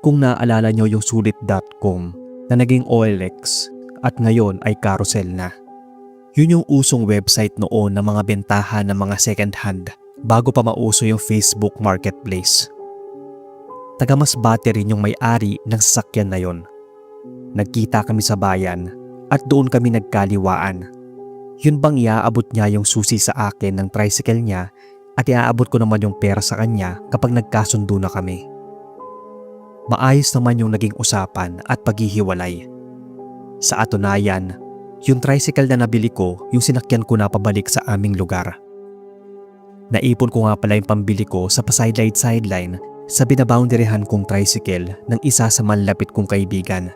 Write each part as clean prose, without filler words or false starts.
Kung naaalala nyo yung sulit.com na naging OLX at ngayon ay Carousel na. Yun yung usong website noon ng mga bentahan ng mga second hand bago pa mauso yung Facebook Marketplace. Taga-Masbate rin yung may-ari ng sasakyan na yon. Nagkita kami sa bayan at doon kami nagkaliwaan. Yun bang iaabot niya yung susi sa akin ng tricycle niya at iaabot ko naman yung pera sa kanya kapag nagkasundo na kami. Maayos naman yung naging usapan at paghihiwalay. Sa atunayan, yung tricycle na nabili ko yung sinakyan ko na pabalik sa aming lugar. Naipon ko nga pala yung pambili ko sa pa-sideline sa binaboundaryhan kong tricycle ng isa sa malapit kong kaibigan.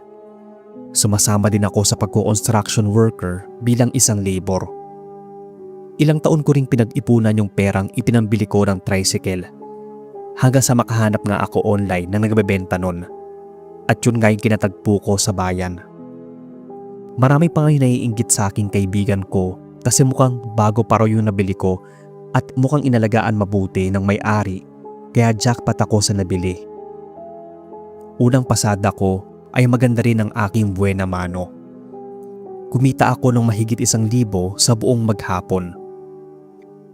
Sumasama din ako sa pagko-construction worker bilang isang labor. Ilang taon ko ring pinag-ipunan yung perang ipinambili ko ng tricycle hanggang sa makahanap nga ako online ng nagbebenta nun. At yun nga yung kinatagpo ko sa bayan. Marami pa ngayon naiinggit sa aking kaibigan ko kasi mukhang bago pa raw yung nabili ko at mukhang inalagaan mabuti ng may-ari kaya jackpot ako sa nabili. Unang pasada ko ay maganda rin ang aking buena mano. Kumita ako ng mahigit 1,000 sa buong maghapon.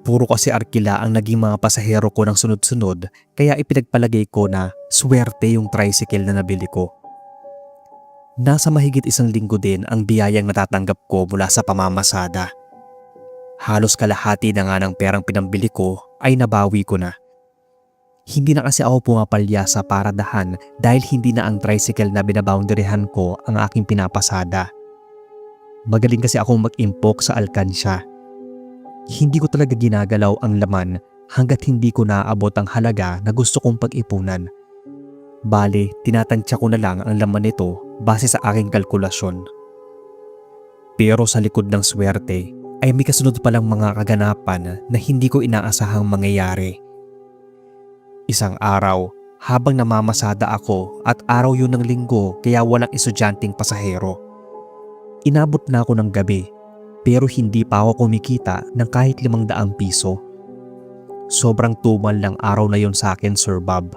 Puro kasi arkila ang naging mga pasahero ko ng sunod-sunod kaya ipinagpalagay ko na swerte yung tricycle na nabili ko. Nasa mahigit 1 linggo din ang biyayang natatanggap ko mula sa pamamasada. Halos kalahati na nga ng perang pinambili ko ay nabawi ko na. Hindi na kasi ako pumapalya sa paradahan dahil hindi na ang tricycle na binaboundaryhan ko ang aking pinapasada. Magaling kasi akong mag-impok sa alkansya. Hindi ko talaga ginagalaw ang laman hanggat hindi ko naaabot ang halaga na gusto kong pag-ipunan. Bale, tinatansya ko na lang ang laman nito base sa aking kalkulasyon. Pero sa likod ng swerte ay may kasunod palang mga kaganapan na hindi ko inaasahang mangyayari. Isang araw, habang namamasada ako at araw yun ng linggo kaya walang estudyanteng pasahero. Inabot na ako ng gabi pero hindi pa ako kumikita ng kahit 500 piso. Sobrang tumal ng araw na yon sa akin, Sir Bob.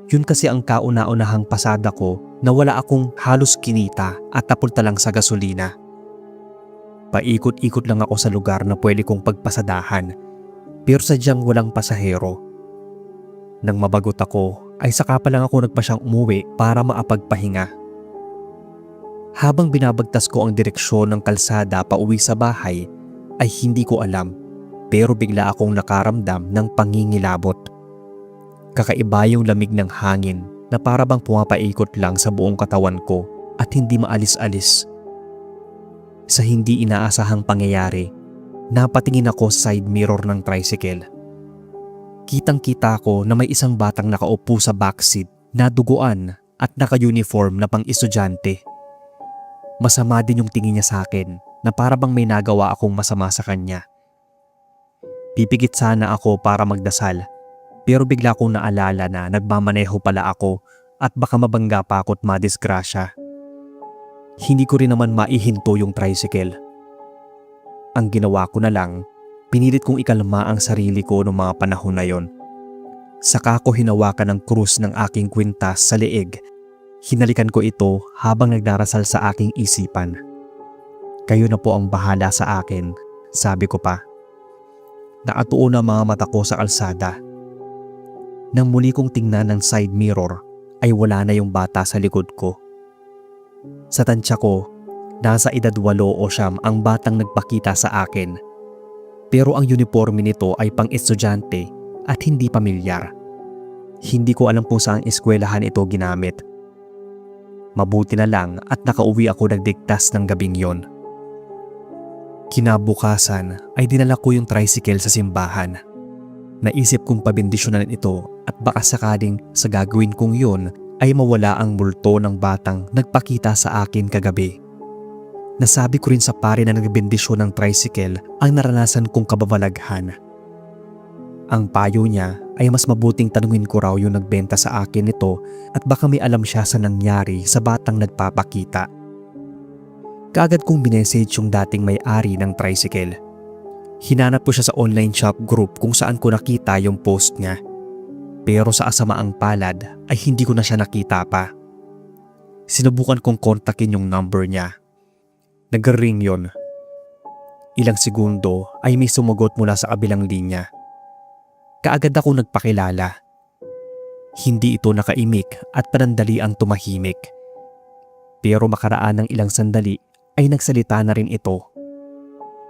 Yun kasi ang kauna-unahang pasada ko na wala akong halos kinita at napunta lang sa gasolina. Paikot-ikot lang ako sa lugar na pwede kong pagpasadahan pero sadyang walang pasahero. Nang mabagot ako ay saka pa lang ako nagpasyang umuwi para maapagpahinga. Habang binabagtas ko ang direksyon ng kalsada pauwi sa bahay ay hindi ko alam pero bigla akong nakaramdam ng pangingilabot. Kakaiba yung lamig ng hangin na para bang pumapaikot lang sa buong katawan ko at hindi maalis-alis. Sa hindi inaasahang pangyayari, napatingin ako sa side mirror ng tricycle. Kitang-kita ko na may isang batang nakaupo sa backseat na duguan at naka-uniform na pang-estudyante. Masama din yung tingin niya sa akin na para bang may nagawa akong masama sa kanya. Pipigit sana ako para magdasal pero bigla kong naalala na nagmamaneho pala ako at baka mabangga pa ako't madisgrasya. Hindi ko rin naman maihinto yung tricycle. Ang ginawa ko na lang, pinilit kong ikalma ang sarili ko noong mga panahon na yon. Saka ko hinawakan ng krus ng aking kwintas sa leeg. Hinalikan ko ito habang nagdarasal sa aking isipan. Kayo na po ang bahala sa akin, sabi ko pa. Nakatuon ang mga mata ko sa kalsada. Nang muli kong tingnan ng side mirror ay wala na yung bata sa likod ko. Sa tansya ko, nasa edad 8 o 9 ang batang nagpakita sa akin. Pero ang uniforme nito ay pang-estudyante at hindi pamilyar. Hindi ko alam kung saang eskwelahan ito ginamit. Mabuti na lang at nakauwi ako nagdigtas ng gabing yon. Kinabukasan ay dinala ko yung tricycle sa simbahan. Naisip kong pabendisyonan ito at baka sakaling sa gagawin kong yun ay mawala ang multo ng batang nagpakita sa akin kagabi. Nasabi ko rin sa pare na nagbendisyon ng tricycle ang naranasan kong kababalaghan. Ang payo niya ay mas mabuting tanungin ko raw yung nagbenta sa akin nito at baka may alam siya sa nangyari sa batang nagpapakita. Kaagad kong binessage yung dating may-ari ng tricycle. Hinanap ko siya sa online shop group kung saan ko nakita yung post niya. Pero sa asamaang palad ay hindi ko na siya nakita pa. Sinubukan kong kontakin yung number niya. Nag-ring yon. Ilang segundo ay may sumagot mula sa kabilang linya. Kaagad ako nagpakilala. Hindi ito nakaimik at panandali ang tumahimik. Pero makaraan ng ilang sandali ay nagsalita na rin ito.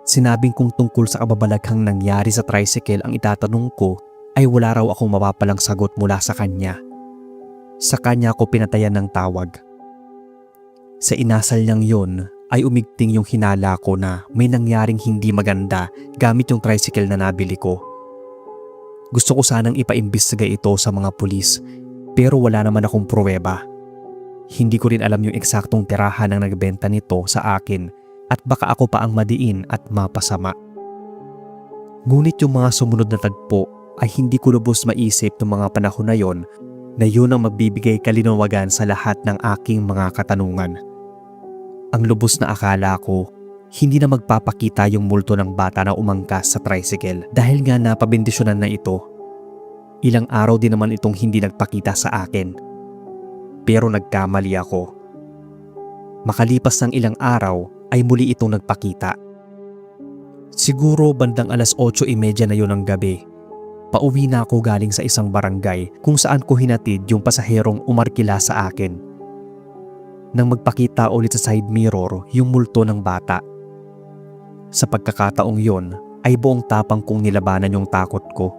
Sinabing kung tungkol sa kababalaghang nangyari sa tricycle ang itatanong ko ay wala raw akong mapapalang sagot mula sa kanya. Sa kanya ko pinatayan ng tawag. Sa inasal niyang yon ay umigting yung hinala ko na may nangyaring hindi maganda gamit yung tricycle na nabili ko. Gusto ko sanang ipaimbestiga ito sa mga pulis pero wala naman akong pruweba. Hindi ko rin alam yung eksaktong tirahan ng nagbenta nito sa akin at baka ako pa ang madiin at mapasama. Ngunit yung mga sumunod na tagpo ay hindi ko lubos maisip ng mga panahon na yon na yun ang magbibigay kalinawagan sa lahat ng aking mga katanungan. Ang lubos na akala ko, hindi na magpapakita yung multo ng bata na umangkas sa tricycle dahil nga napabendisyonan na ito. Ilang araw din naman itong hindi nagpakita sa akin. Pero nagkamali ako. Makalipas ng ilang araw ay muli itong nagpakita. Siguro bandang 8:30 na yun ng gabi. Pauwi na ako galing sa isang barangay kung saan ko hinatid yung pasaherong umarkila sa akin. Nang magpakita ulit sa side mirror yung multo ng bata. Sa pagkakataong yon ay buong tapang kong nilabanan yung takot ko.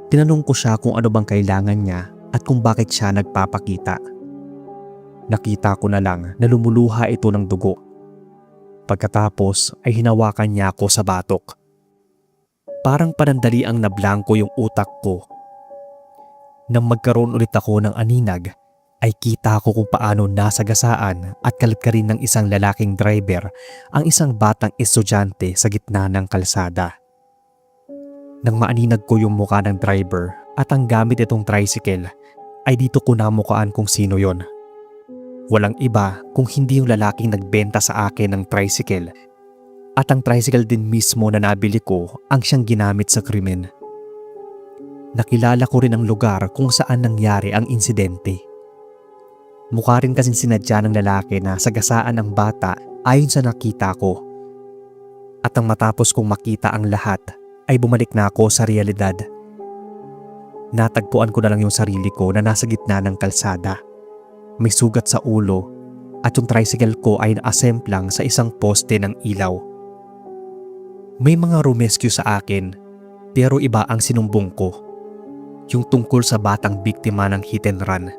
Tinanong ko siya kung ano bang kailangan niya at kung bakit siya nagpapakita. Nakita ko na lang na lumuluha ito ng dugo. Pagkatapos ay hinawakan niya ako sa batok. Parang panandali ang nablangko yung utak ko. Nang magkaroon ulit ako ng aninag, ay kita ko kung paano nasagasaan at kalat ka rin ng isang lalaking driver ang isang batang estudyante sa gitna ng kalsada. Nang maaninag ko yung mukha ng driver at ang gamit itong tricycle, ay dito ko namukaan kung sino yon. Walang iba kung hindi yung lalaking nagbenta sa akin ng tricycle at ang tricycle din mismo na nabili ko ang siyang ginamit sa krimen. Nakilala ko rin ang lugar kung saan nangyari ang insidente. Mukha rin kasing sinadya ng lalaki na sagasaan ang bata ayon sa nakita ko. At ang matapos kong makita ang lahat ay bumalik na ako sa realidad. Natagpuan ko na lang yung sarili ko na nasa gitna ng kalsada. May sugat sa ulo at yung tricycle ko ay naasemplang sa isang poste ng ilaw. May mga rumescue sa akin pero iba ang sinumbong ko. Yung tungkol sa batang biktima ng hit and run.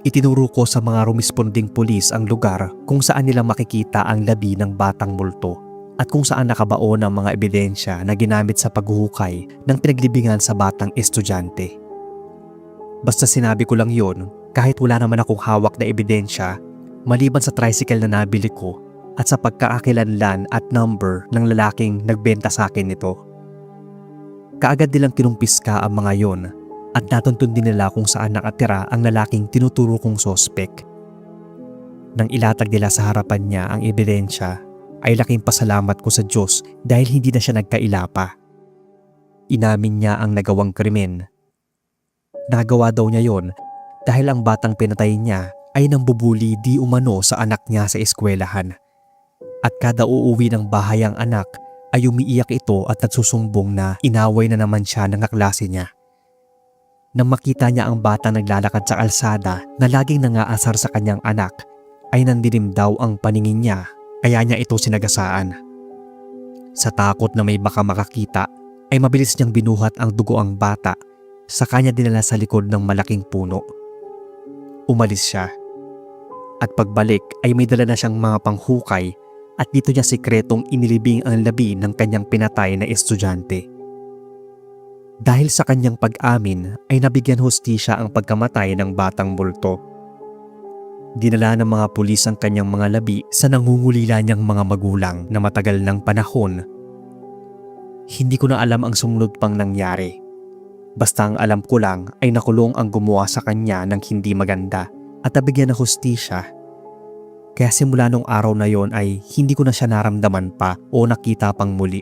Itinuro ko sa mga rumisponding pulis ang lugar kung saan nila makikita ang labi ng batang multo at kung saan nakabaon ang mga ebidensya na ginamit sa paghuhukay ng pinaglibingan sa batang estudyante. Basta sinabi ko lang yon kahit wala naman akong hawak na ebidensya maliban sa tricycle na nabili ko at sa pagkakakilanlan at number ng lalaking nagbenta sa akin nito. Kaagad nilang kinumpiska ang mga yon at natuntun din nila kung saan nakatira ang lalaking tinuturo kong sospek. Nang ilatag nila sa harapan niya ang ebidensya, ay laking pasalamat ko sa Diyos dahil hindi na siya nagkaila pa. Inamin niya ang nagawang krimen. Nagawa daw niya yon dahil ang batang pinatay niya ay nambubuli di umano sa anak niya sa eskwelahan. At kada uuwi ng bahay ang anak ay umiiyak ito at nagsusumbong na inaway na naman siya ng kaklase niya. Nang makita niya ang bata naglalakad sa kalsada na laging nangaasar sa kanyang anak, ay nandilim daw ang paningin niya kaya niya ito sinagasaan. Sa takot na may baka makakita, ay mabilis niyang binuhat ang dugo ang bata, sa kanya dinala sa likod ng malaking puno. Umalis siya. At pagbalik ay may dala na siyang mga panghukay at dito niya sikretong inilibing ang labi ng kanyang pinatay na estudyante. Dahil sa kanyang pag-amin ay nabigyan hustisya ang pagkamatay ng batang multo. Dinala ng mga pulis ang kanyang mga labi sa nangungulila niyang mga magulang na matagal ng panahon. Hindi ko na alam ang sumunod pang nangyari. Basta ang alam ko lang ay nakulong ang gumawa sa kanya ng hindi maganda at nabigyan ng hustisya. Kaya simula nung araw na yon ay hindi ko na siya naramdaman pa o nakita pang muli.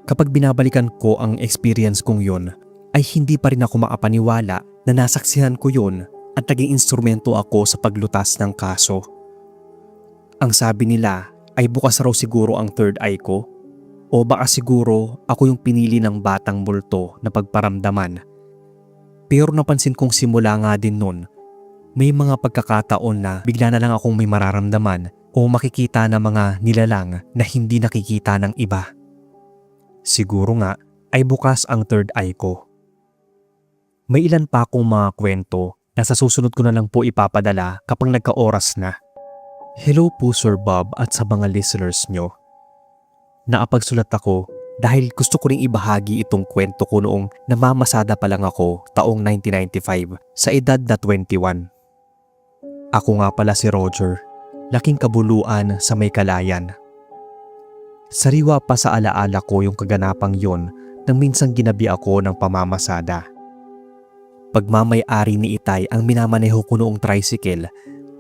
Kapag binabalikan ko ang experience kong yun, ay hindi pa rin ako makapaniwala na nasaksihan ko yun at naging instrumento ako sa paglutas ng kaso. Ang sabi nila ay bukas raw siguro ang third eye ko o baka siguro ako yung pinili ng batang multo na pagparamdaman. Pero napansin kong simula nga din nun, may mga pagkakataon na bigla na lang akong may mararamdaman o makikita na mga nilalang na hindi nakikita ng iba. Siguro nga ay bukas ang third eye ko. May ilan pa akong mga kwento na sa susunod ko na lang po ipapadala kapag nagka-oras na. Hello po Sir Bob at sa mga listeners nyo. Nakapagsulat ako dahil gusto ko ring ibahagi itong kwento ko noong namamasada pa lang ako taong 1995 sa edad na 21. Ako nga pala si Roger, laking kabuluan sa may Kalayan. Sariwa pa sa alaala ko yung kaganapang yon nang minsang ginabi ako ng pamamasada. Pagmamay-ari ni Itay ang minamaneho ko noong tricycle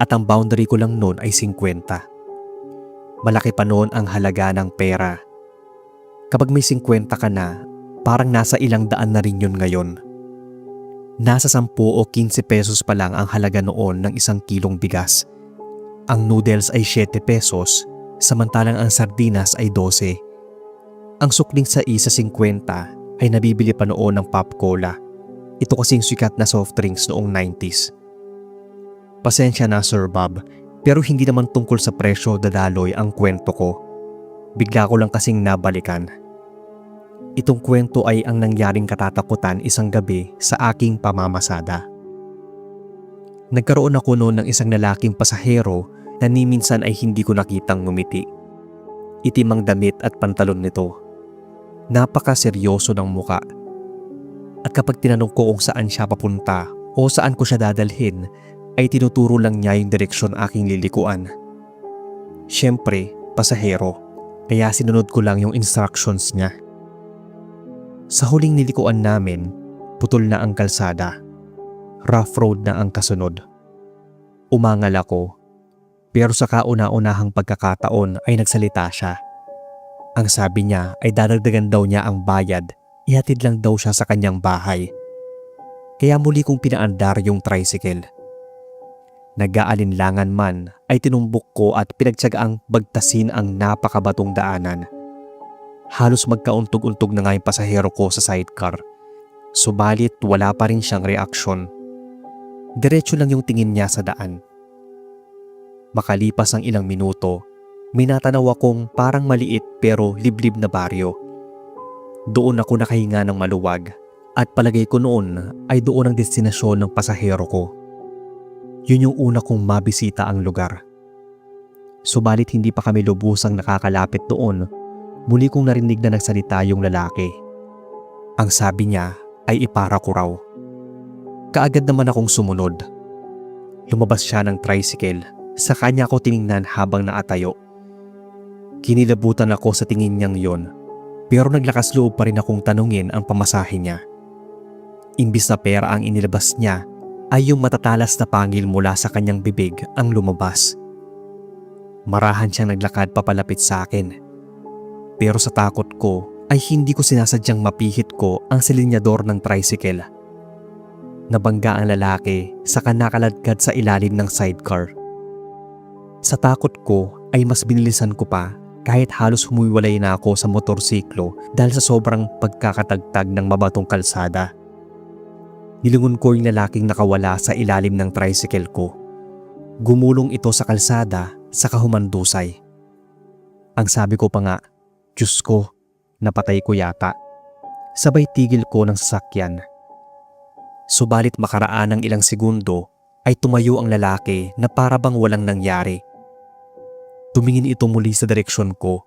at ang boundary ko lang noon ay 50. Malaki pa noon ang halaga ng pera. Kapag may 50 ka na, parang nasa ilang daan na rin yun ngayon. Nasa 10 o 15 pesos pa lang ang halaga noon ng 1 kilong bigas. Ang noodles ay 7 pesos, samantalang ang sardinas ay 12. Ang sukling sa isa 50 ay nabibili pa noon ng Pop Cola. Ito kasing sikat na soft drinks noong 90s. Pasensya na Sir Bob, pero hindi naman tungkol sa presyo dadaloy ang kwento ko. Bigla ko lang kasing nabalikan. Itong kwento ay ang nangyaring katatakutan isang gabi sa aking pamamasada. Nagkaroon ako noon ng isang lalaking pasahero na ni minsan ay hindi ko nakitang ngumiti. Itim ang damit at pantalon nito. Napaka-seryoso ng muka. At kapag tinanong ko kung saan siya papunta o saan ko siya dadalhin, ay tinuturo lang niya yung direksyon aking lilikuan. Siyempre, pasahero, kaya sinunod ko lang yung instructions niya. Sa huling nilikuan namin, putol na ang kalsada. Rough road na ang kasunod. Umangal ako, pero sa kauna-unahang pagkakataon ay nagsalita siya. Ang sabi niya ay dadagdagan daw niya ang bayad, ihatid lang daw siya sa kanyang bahay. Kaya muli kong pinaandar yung tricycle. Nag-aalinlangan man ay tinumbok ko at pinagtiyagaang bagtasin ang napakabatong daanan. Halos magkauntog-untog na nga yung pasahero ko sa sidecar. Subalit wala pa rin siyang reaksyon. Diretso lang yung tingin niya sa daan. Makalipas ang ilang minuto, may natanaw akong parang maliit pero liblib na baryo. Doon ako nakahinga ng maluwag at palagay ko noon ay doon ang destinasyon ng pasahero ko. Yun yung una kong mabisita ang lugar. Subalit hindi pa kami lubusang nakakalapit doon, muli kong narinig na nagsalita yung lalaki. Ang sabi niya ay ipara ko raw. Kaagad naman akong sumunod. Lumabas siya ng tricycle, sa kanya ako tiningnan habang naatayo. Kinilabutan ako sa tingin niyang yon, pero naglakas loob pa rin akong tanungin ang pamasahe niya. Imbis na pera ang inilabas niya, ay yung matatalas na pangil mula sa kanyang bibig ang lumabas. Marahan siyang naglakad papalapit sa akin. Pero sa takot ko ay hindi ko sinasadyang mapihit ko ang silinyador ng tricycle. Nabangga ang lalaki saka nakaladkad sa ilalim ng sidecar. Sa takot ko ay mas binilisan ko pa kahit halos humuwalay na ako sa motorsiklo dahil sa sobrang pagkakatagtag ng mabatong kalsada. Nilingon ko yung lalaking nakawala sa ilalim ng tricycle ko. Gumulong ito sa kalsada sa kahumandusay. Ang sabi ko pa nga, Diyos ko, napatay ko yata. Sabay tigil ko ng sasakyan. Subalit makaraan ng ilang segundo ay tumayo ang lalaki na para bang walang nangyari. Tumingin ito muli sa direksyon ko.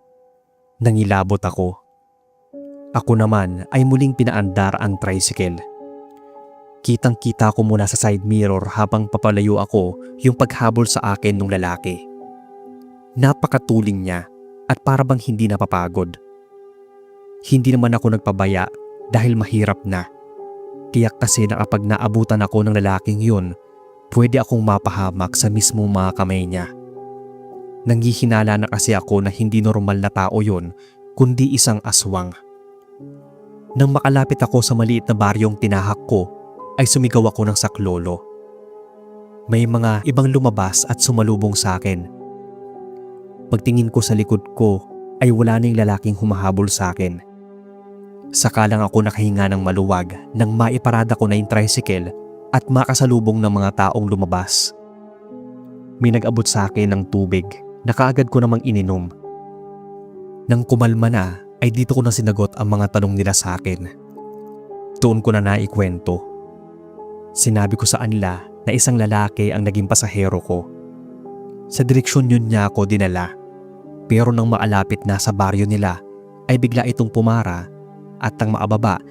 Nangilabot ako. Ako naman ay muling pinaandar ang tricycle. Kitang-kita ko mula sa side mirror habang papalayo ako yung paghabol sa akin ng lalaki. Napakatuling niya at para bang hindi napapagod. Hindi naman ako nagpabaya dahil mahirap na. Tiyak kasi na kapag naabutan ako ng lalaking yun, pwede akong mapahamak sa mismong mga kamay niya. Nanghihinala na kasi ako na hindi normal na tao yun, kundi isang aswang. Nang makalapit ako sa maliit na baryong tinahak ko, ay sumigaw ako ng saklolo. May mga ibang lumabas at sumalubong sa akin. Pagtingin ko sa likod ko ay wala na yung lalaking humahabol sa akin. Saka lang ako nakahinga ng maluwag nang maiparada ko na yung tricycle at makasalubong ng mga taong lumabas. May nag-abot sa akin ng tubig na kaagad ko namang ininom. Nang kumalma na ay dito ko na sinagot ang mga tanong nila sa akin. Doon ko na naikwento. Sinabi ko sa kanila na isang lalaki ang naging pasahero ko. Sa direksyon yun niya ako dinala. Pero nang maalapit na sa baryo nila ay bigla itong pumara at nang maababa,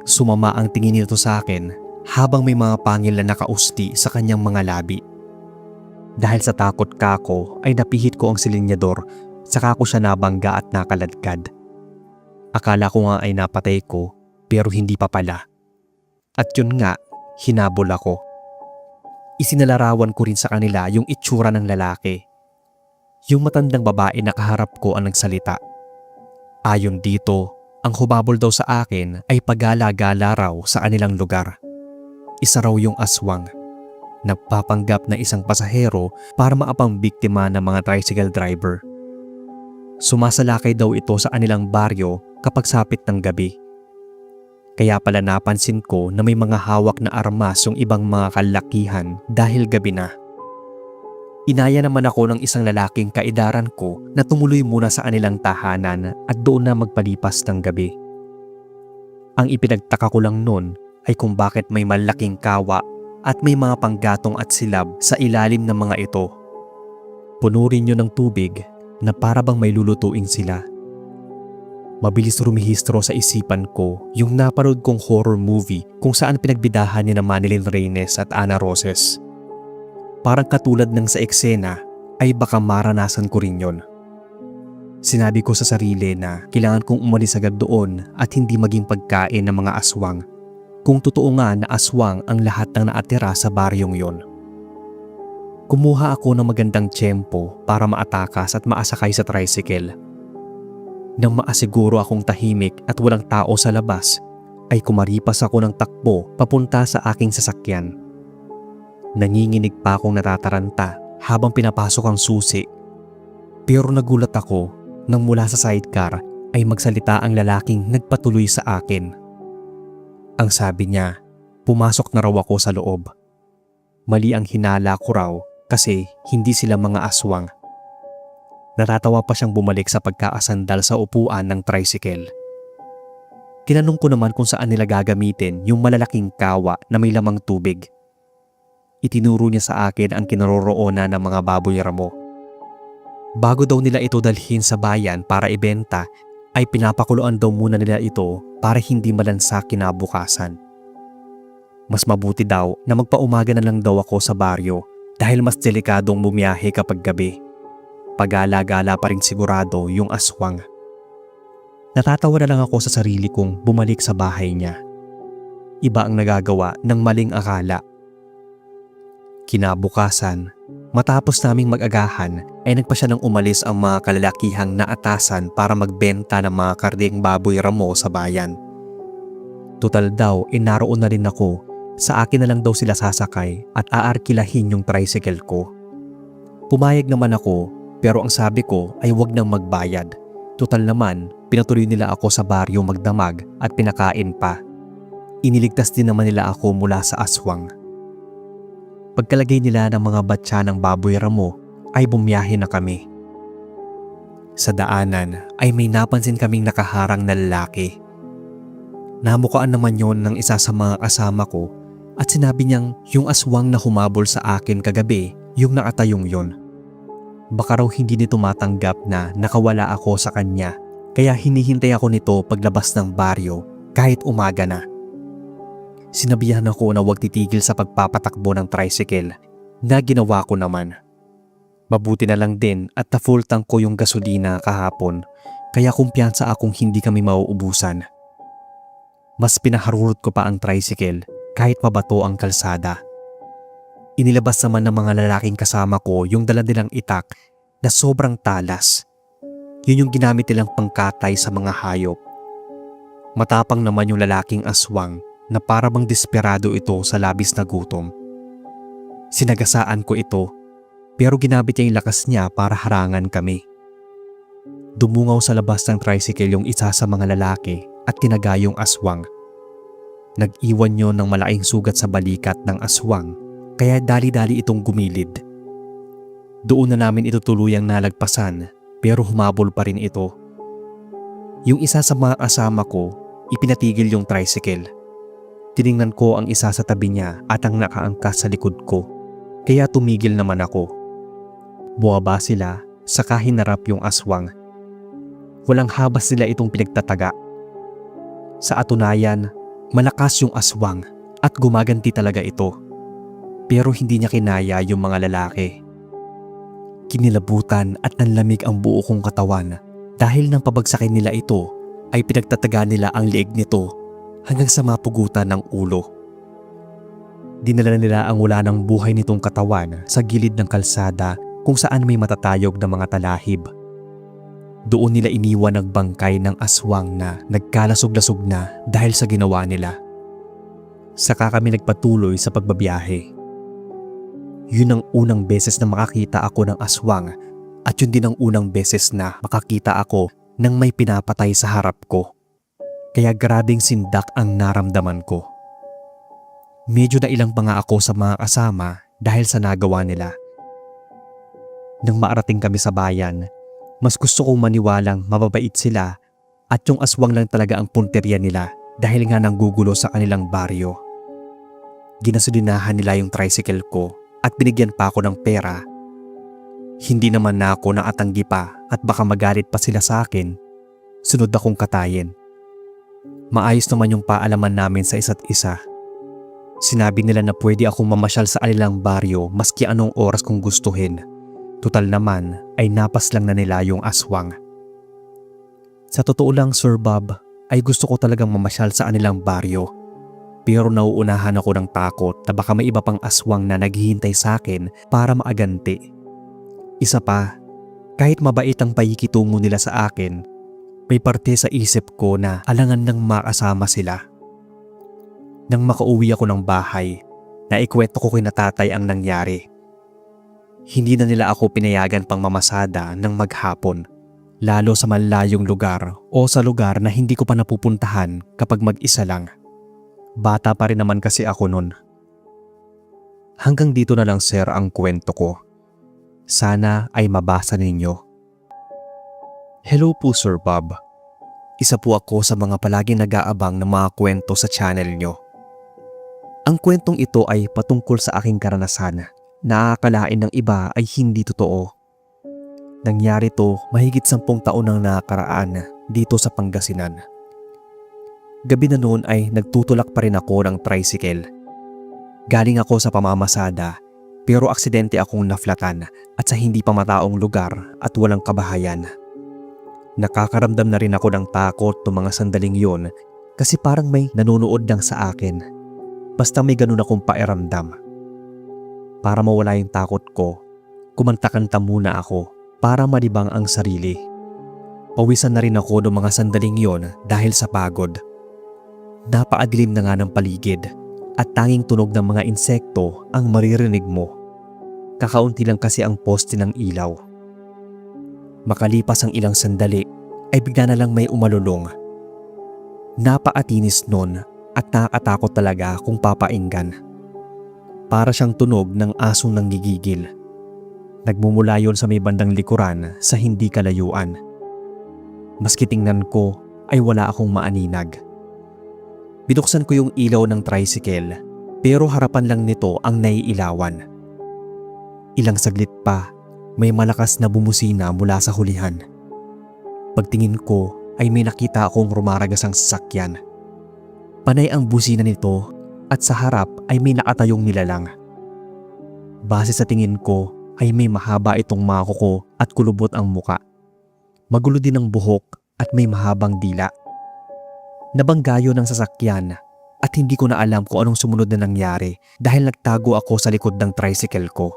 sumama ang tingin nito sa akin habang may mga pangil na nakausti sa kanyang mga labi. Dahil sa takot kako ay napihit ko ang silinyador saka ko siya nabangga at nakaladkad. Akala ko nga ay napatay ko pero hindi pa pala. At yun nga, hinabol ako. Isinalarawan ko rin sa kanila yung itsura ng lalaki. Yung matandang babae na kaharap ko ang nagsalita. Ayon dito, ang humabol daw sa akin ay pagala-gala raw sa kanilang lugar. Isa raw yung aswang. Nagpapanggap na isang pasahero para maapambiktima ng mga tricycle driver. Sumasalakay daw ito sa kanilang baryo kapag sapit ng gabi. Kaya pala napansin ko na may mga hawak na armas yung ibang mga kalakihan dahil gabi na. Inaya naman ako ng isang lalaking kaedaran ko na tumuloy muna sa kanilang tahanan at doon na magpalipas ng gabi. Ang ipinagtaka ko lang noon ay kung bakit may malaking kawa at may mga panggatong at silab sa ilalim ng mga ito. Puno rin yun ng tubig na para bang may lulutuin sila. Mabilis rumihistro sa isipan ko yung napanood kong horror movie kung saan pinagbidahan ni na Manilyn Reyes at Ana Roses. Parang katulad ng sa eksena ay baka maranasan ko rin yon. Sinabi ko sa sarili na kailangan kong umalis agad doon at hindi maging pagkain ng mga aswang. Kung totoo nga na aswang ang lahat ng naatira sa baryong yon. Kumuha ako ng magandang tiyempo para maatakas at maasakay sa tricycle. Nang maasiguro akong tahimik at walang tao sa labas, ay kumaripas ako ng takbo papunta sa aking sasakyan. Nanginginig pa akong natataranta habang pinapasok ang susi. Pero nagulat ako nang mula sa sidecar ay magsalita ang lalaking nagpatuloy sa akin. Ang sabi niya, pumasok na raw ako sa loob. Mali ang hinala ko raw kasi hindi sila mga aswang. Natatawa pa siyang bumalik sa pagkaasandal sa upuan ng tricycle. Tinanong ko naman kung saan nila gagamitin yung malalaking kawa na may lamang tubig. Itinuro niya sa akin ang kinaroroonan ng mga baboy ramo. Bago daw nila ito dalhin sa bayan para ibenta, ay pinapakuluan daw muna nila ito para hindi malansa kinabukasan. Mas mabuti daw na magpaumaga na lang daw ako sa baryo dahil mas delikadong bumiyahe kapag gabi. Pagala-gala pa rin sigurado yung aswang. Natatawa na lang ako sa sarili kong bumalik sa bahay niya. Iba ang nagagawa ng maling akala. Kinabukasan, matapos naming mag-agahan ay nagpa siya ng umalis ang mga kalalakihang naatasan para magbenta ng mga karding baboy ramo sa bayan. Tutal daw naroon na rin ako, sa akin na lang daw sila sasakay at aarkilahin yung tricycle ko. Pumayag naman ako. Pero ang sabi ko ay wag nang magbayad. Tutal naman, pinatuloy nila ako sa baryo magdamag at pinakain pa. Iniligtas din naman nila ako mula sa aswang. Pagkalagay nila ng mga batya ng baboy ramo, ay bumiyahe na kami. Sa daanan ay may napansin kaming nakaharang na lalaki. Namukaan naman yon ng isa sa mga kasama ko at sinabi niyang yung aswang na humabol sa akin kagabi yung nakatayong yon. Baka raw hindi nito matanggap na nakawala ako sa kanya kaya hinihintay ako nito paglabas ng baryo kahit umaga na. Sinabihan ako na huwag titigil sa pagpapatakbo ng tricycle na ginawa ko naman. Mabuti na lang din at na-full tank ko yung gasolina kahapon kaya kumpiyansa akong hindi kami mauubusan. Mas pinaharurot ko pa ang tricycle kahit mabato ang kalsada. Inilabas naman ng mga lalaking kasama ko yung dala nilang itak na sobrang talas. Yun yung ginamit nilang pangkatay sa mga hayop. Matapang naman yung lalaking aswang na para bang desperado ito sa labis na gutom. Sinagasaan ko ito pero ginamit niya yung lakas niya para harangan kami. Dumungaw sa labas ng tricycle yung isa sa mga lalaki at tinaga yung aswang. Nag-iwan yun ng malaking sugat sa balikat ng aswang kaya dali-dali itong gumilid. Doon na namin ito tuluyang nalagpasan pero humabol pa rin ito. Yung isa sa mga kasama ko, ipinatigil yung tricycle. Tiningnan ko ang isa sa tabi niya at ang nakaangkas sa likod ko, kaya tumigil naman ako. Buwaba sila, saka hinarap yung aswang. Walang habas nila itong pinagtataga. Sa atunayan, malakas yung aswang at gumaganti talaga ito. Pero hindi niya kinaya yung mga lalaki. Kinilabutan at nanlamig ang buo kong katawan dahil nang pabagsakin nila ito ay pinagtataga nila ang leeg nito hanggang sa mapugutan ng ulo. Dinala nila ang wala ng buhay nitong katawan sa gilid ng kalsada kung saan may matatayog na mga talahib. Doon nila iniwan ang bangkay ng aswang na nagkalasog-lasog na dahil sa ginawa nila. Saka kami nagpatuloy sa pagbabiyahe. Yun ang unang beses na makakita ako ng aswang at yun din ang unang beses na makakita ako ng may pinapatay sa harap ko. Kaya grabing sindak ang naramdaman ko. Medyo nailang pa nga ako sa mga kasama dahil sa nagawa nila. Nang maarating kami sa bayan, mas gusto kong maniwalang mababait sila at yung aswang lang talaga ang punteriya nila dahil nga nanggugulo sa kanilang baryo. Ginasolinahan nila yung tricycle ko at binigyan pa ako ng pera. Hindi naman na ako nakatanggi pa at baka magalit pa sila sa akin. Sunod akong katayin. Maayos naman yung paalaman namin sa isa't isa. Sinabi nila na pwede akong mamasyal sa kanilang baryo maski anong oras kong gustuhin. Tutal naman ay napas lang na nila yung aswang. Sa totoo lang Sir Bob, ay gusto ko talagang mamasyal sa kanilang baryo. Pero nauunahan ako ng takot na baka may iba pang aswang na naghihintay sa akin para maaganti. Isa pa, kahit mabait ang payikitungo nila sa akin, may parte sa isip ko na alangan nang makasama sila. Nang makauwi ako ng bahay, naikwento ko kina tatay ang nangyari. Hindi na nila ako pinayagan pang mamasada ng maghapon, lalo sa malayong lugar o sa lugar na hindi ko pa napupuntahan kapag mag-isa lang. Bata pa rin naman kasi ako nun. Hanggang dito na lang sir ang kwento ko. Sana ay mabasa ninyo. Hello po Sir Bob. Isa po ako sa mga palaging nag-aabang ng mga kwento sa channel nyo. Ang kwentong ito ay patungkol sa aking karanasan. Nakakalain ng iba ay hindi totoo. Nangyari to mahigit 10 taon nang nakaraan dito sa Pangasinan. Gabi na noon ay nagtutulak pa rin ako ng tricycle. Galing ako sa pamamasada pero aksidente akong naflatan at sa hindi pa mataong lugar at walang kabahayan. Nakakaramdam na rin ako ng takot noong mga sandaling yon kasi parang may nanonood lang sa akin. Basta may ganun akong pakiramdam. Para mawala yung takot ko, kumanta-kanta muna ako para malibang ang sarili. Pawisan na rin ako noong mga sandaling yon dahil sa pagod. Napakadilim na nga ng paligid at tanging tunog ng mga insekto ang maririnig mo. Kakaunti lang kasi ang poste ng ilaw. Makalipas ang ilang sandali ay bigla na lang may umalulong. Napakatinis nun at nakakatakot talaga kung papainggan. Para siyang tunog ng asong nanggigigil. Nagmumula yon sa may bandang likuran sa hindi kalayuan. Maski tingnan ko ay wala akong maaninag. Binuksan ko yung ilaw ng tricycle pero harapan lang nito ang naiilawan. Ilang saglit pa, may malakas na bumusina mula sa hulihan. Pagtingin ko ay may nakita akong rumaragasang sasakyan. Panay ang busina nito at sa harap ay may nakatayong nilalang. Base sa tingin ko ay may mahaba itong mga kuko at kulubot ang muka. Magulo din ang buhok at may mahabang dila. Nabanggayo ng sasakyan at hindi ko na alam kung anong sumunod na nangyari dahil nagtago ako sa likod ng tricycle ko.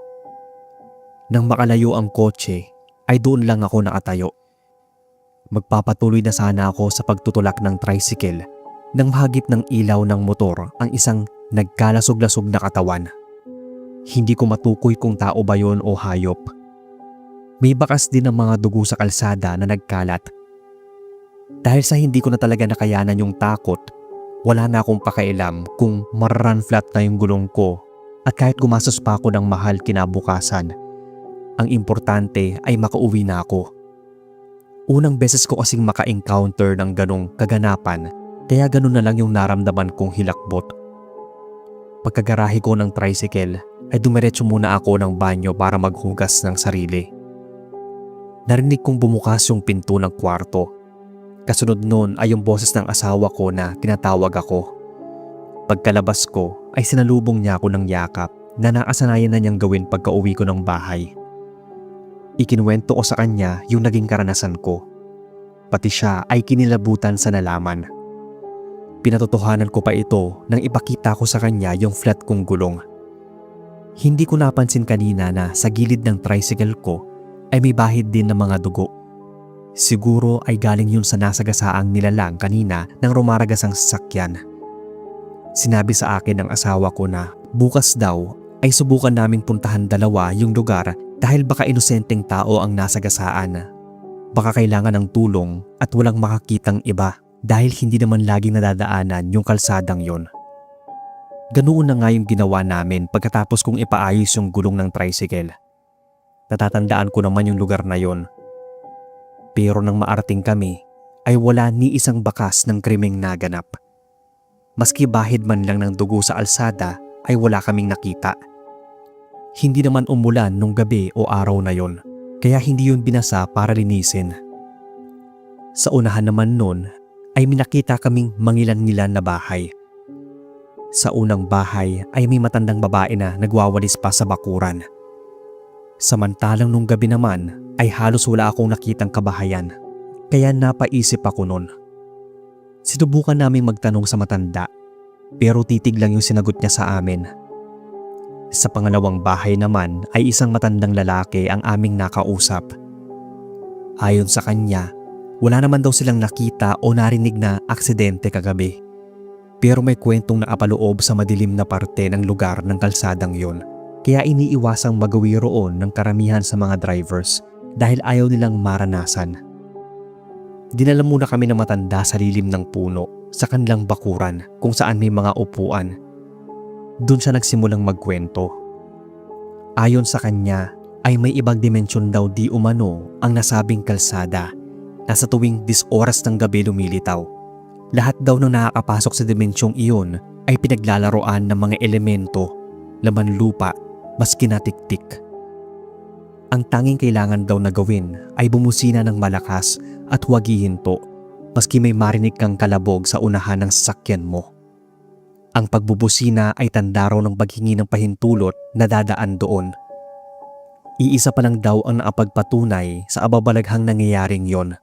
Nang makalayo ang kotse ay doon lang ako nakatayo. Magpapatuloy na sana ako sa pagtutulak ng tricycle nang mahagip ng ilaw ng motor ang isang nagkalasog-lasog na katawan. Hindi ko matukoy kung tao ba yon o hayop. May bakas din ng mga dugo sa kalsada na nagkalat. Dahil sa hindi ko na talaga nakayanan yung takot, wala na akong pakailam kung mararun flat na yung gulong ko at kahit gumastos pa ako ng mahal kinabukasan. Ang importante ay makauwi na ako. Unang beses ko kasing maka-encounter ng ganong kaganapan, kaya ganun na lang yung naramdaman kong hilakbot. Pagkagarahe ko ng tricycle ay dumiretso muna ako ng banyo para maghugas ng sarili. Narinig kong bumukas yung pinto ng kwarto. Kasunod nun ay yung boses ng asawa ko na tinatawag ako. Pagkalabas ko ay sinalubong niya ako ng yakap na nakasanayan na niyang gawin pagka-uwi ko ng bahay. Ikinuwento ko sa kanya yung naging karanasan ko. Pati siya ay kinilabutan sa nalaman. Pinatotohanan ko pa ito nang ipakita ko sa kanya yung flat kong gulong. Hindi ko napansin kanina na sa gilid ng tricycle ko ay may bahid din ng mga dugo. Siguro ay galing yun sa nasagasaang nilalang kanina nang rumaragas ang sasakyan. Sinabi sa akin ng asawa ko na bukas daw ay subukan naming puntahan dalawa yung lugar dahil baka inosenteng tao ang nasagasaan. Baka kailangan ng tulong at walang makakitang iba dahil hindi naman laging nadadaanan yung kalsadang yon. Ganoon na nga yung ginawa namin pagkatapos kong ipaayos yung gulong ng tricycle. Natatandaan ko naman yung lugar na yon. Pero nang maarating kami ay wala ni isang bakas ng krimeng naganap. Maski bahid man lang ng dugo sa alsada ay wala kaming nakita. Hindi naman umulan nung gabi o araw na yon, kaya hindi yun binasa para linisin. Sa unahan naman nun ay minakita kaming mangilan-ngilan na bahay. Sa unang bahay ay may matandang babae na nagwawalis pa sa bakuran. Samantalang nung gabi naman ay halos wala akong nakitang kabahayan, kaya napaisip ako nun. Sinubukan naming magtanong sa matanda, pero titig lang yung sinagot niya sa amin. Sa pangalawang bahay naman ay isang matandang lalaki ang aming nakausap. Ayon sa kanya, wala naman daw silang nakita o narinig na aksidente kagabi. Pero may kwentong nakapaloob sa madilim na parte ng lugar ng kalsadang yon, kaya iniiwasang magawi roon ng karamihan sa mga drivers dahil ayaw nilang maranasan. Dinala muna kami ng matanda sa lilim ng puno sa kanilang bakuran kung saan may mga upuan. Doon siya nagsimulang magkwento. Ayon sa kanya ay may ibang dimensyon daw di umano ang nasabing kalsada na sa tuwing 10 oras ng gabi lumilitaw. Lahat daw ng nakakapasok sa dimensyong iyon ay pinaglalaroan ng mga elemento, laman lupa, maski natiktik. Ang tanging kailangan daw na gawin ay bumusina ng malakas at huwag hihinto maski may marinig kang kalabog sa unahan ng sasakyan mo. Ang pagbubusina ay tanda raw ng paghingi ng pahintulot na dadaan doon. Iisa pa lang daw ang nakapagpatunay sa ababalaghang nangyayaring yon.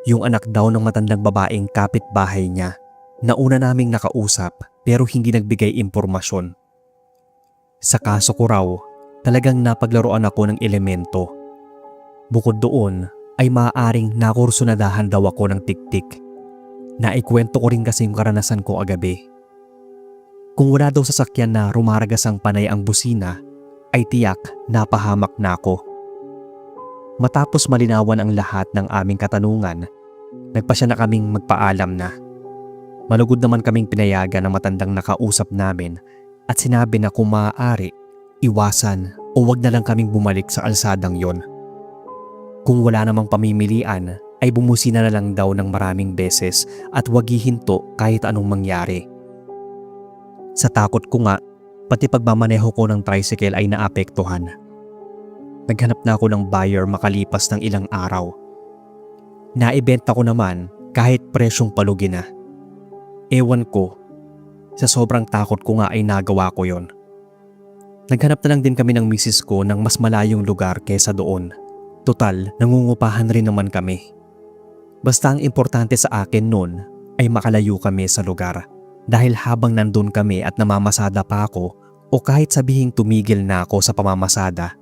Yung anak daw ng matandang babaeng kapitbahay niya na una naming nakausap pero hindi nagbigay impormasyon. Sa kaso ko raw, talagang napaglaruan ako ng elemento. Bukod doon ay maaaring nakursunadahan daw ako ng tiktik. Naikwento ko rin kasi yung karanasan ko agabi. Kung wala daw sasakyan na rumaragas ang panay ang busina, ay tiyak napahamak na ako. Matapos malinawan ang lahat ng aming katanungan, nagpasya na kaming magpaalam na. Malugod naman kaming pinayagan ng matandang nakausap namin at sinabi na kung maaari, iwasan o wag na lang kaming bumalik sa alsadang yon. Kung wala namang pamimilian, ay bumusina na lang daw ng maraming beses at wag hihinto kahit anong mangyari. Sa takot ko nga, pati pagmamaneho ko ng tricycle ay naapektuhan. Naghanap na ako ng buyer makalipas ng ilang araw. Naibenta ko naman kahit presyong palugi na. Ewan ko, sa sobrang takot ko nga ay nagawa ko yon. Naghanap na lang din kami ng misis ko ng mas malayong lugar kesa doon. Total, nangungupahan rin naman kami. Basta ang importante sa akin noon ay makalayo kami sa lugar. Dahil habang nandun kami at namamasada pa ako o kahit sabihing tumigil na ako sa pamamasada,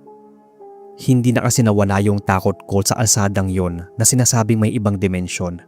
Hindi na kasi nawala yung takot ko sa alsadang yon na sinasabing may ibang dimensyon.